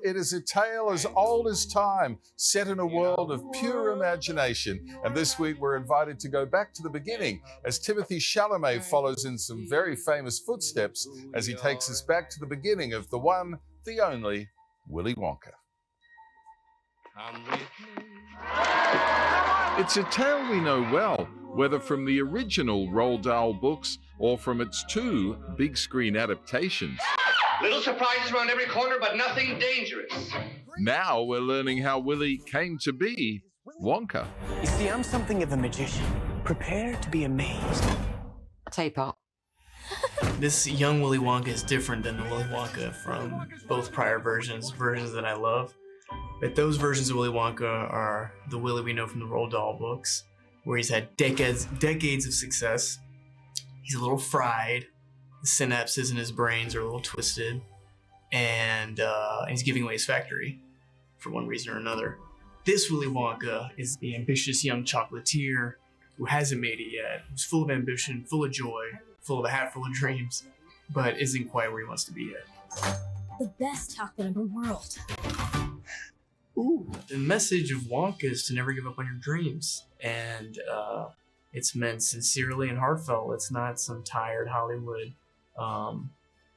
it is a tale as old as time, set in a world of pure imagination. And this week we're invited to go back to the beginning as Timothée Chalamet follows in some very famous footsteps as he takes us back to the beginning of the one, the only, Willy Wonka. It's a tale we know well, whether from the original Roald Dahl books or from its two big screen adaptations. Little surprises around every corner, but nothing dangerous. Now we're learning how Willy came to be Wonka. You see, I'm something of a magician. Prepare to be amazed. I'll tell you, Pop. This young Willy Wonka is different than the Willy Wonka from both prior versions that I love. But those versions of Willy Wonka are the Willy we know from the Roald Dahl books, where he's had decades of success. He's a little fried. The synapses in his brains are a little twisted, and he's giving away his factory for one reason or another. This Willy Wonka is the ambitious young chocolatier who hasn't made it yet, who's full of ambition, full of joy, full of a hat full of dreams, but isn't quite where he wants to be yet. The best chocolate in the world. Ooh. The message of Wonka is to never give up on your dreams, and it's meant sincerely and heartfelt. It's not some tired Hollywood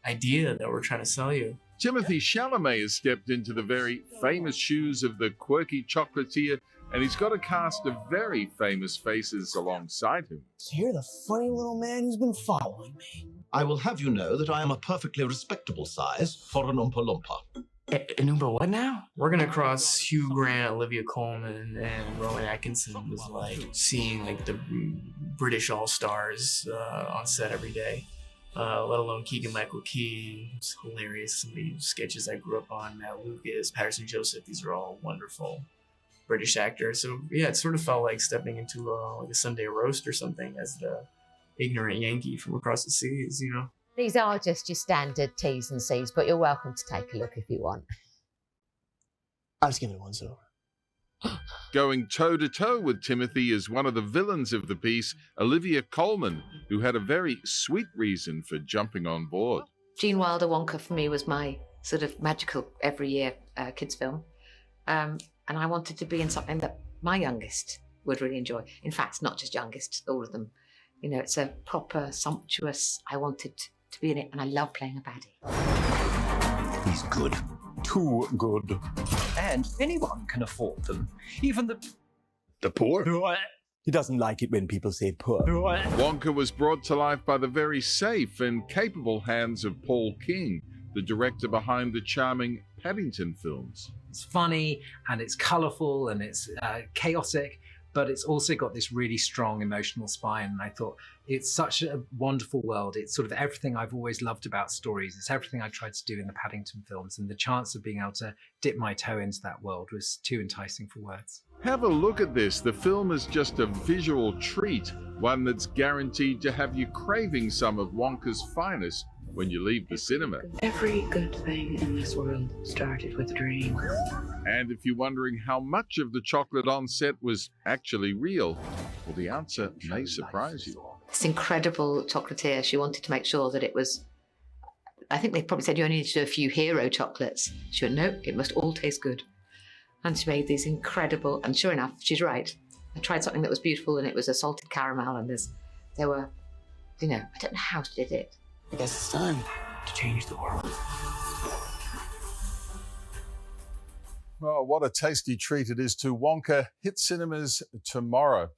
idea that we're trying to sell you. Timothée Chalamet has stepped into the very famous shoes of the quirky chocolatier, and he's got a cast of very famous faces alongside him. So you're the funny little man who's been following me. I will have you know that I am a perfectly respectable size for an Oompa Loompa. An Oompa what now? We're gonna cross Hugh Grant, Olivia Coleman, and Rowan Atkinson was like seeing like the British all-stars on set every day. Let alone Keegan-Michael Key. It's hilarious. Some of the sketches I grew up on, Matt Lucas, Patterson Joseph, these are all wonderful British actors. So yeah, it sort of felt like stepping into like a Sunday roast or something as the ignorant Yankee from across the seas, you know? These are just your standard T's and C's, but you're welcome to take a look if you want. I'll just give it a once over. Going toe-to-toe with Timothée is one of the villains of the piece, Olivia Coleman, who had a very sweet reason for jumping on board. Gene Wilder Wonka for me was my sort of magical every year kids film. And I wanted to be in something that my youngest would really enjoy. In fact, not just youngest, all of them. You know, it's a proper, sumptuous, I wanted to be in it, and I love playing a baddie. He's good. Too good. And anyone can afford them. Even The poor? He doesn't like it when people say poor. Wonka was brought to life by the very safe and capable hands of Paul King, the director behind the charming Paddington films. It's funny and it's colourful and it's chaotic, but it's also got this really strong emotional spine. And I thought it's such a wonderful world. It's sort of everything I've always loved about stories. It's everything I tried to do in the Paddington films, and the chance of being able to dip my toe into that world was too enticing for words. Have a look at this. The film is just a visual treat, one that's guaranteed to have you craving some of Wonka's finest when you leave the cinema. Every good thing in this world started with a dream. And if you're wondering how much of the chocolate on set was actually real, well, the answer may surprise you. This incredible chocolatier, she wanted to make sure that it was, I think they probably said you only need to do a few hero chocolates. She went, no, it must all taste good. And she made these incredible, and sure enough, she's right. I tried something that was beautiful and it was a salted caramel, and there were, you know, I don't know how she did it. I guess it's time to change the world. Oh, what a tasty treat it is to Wonka. Hit cinemas tomorrow.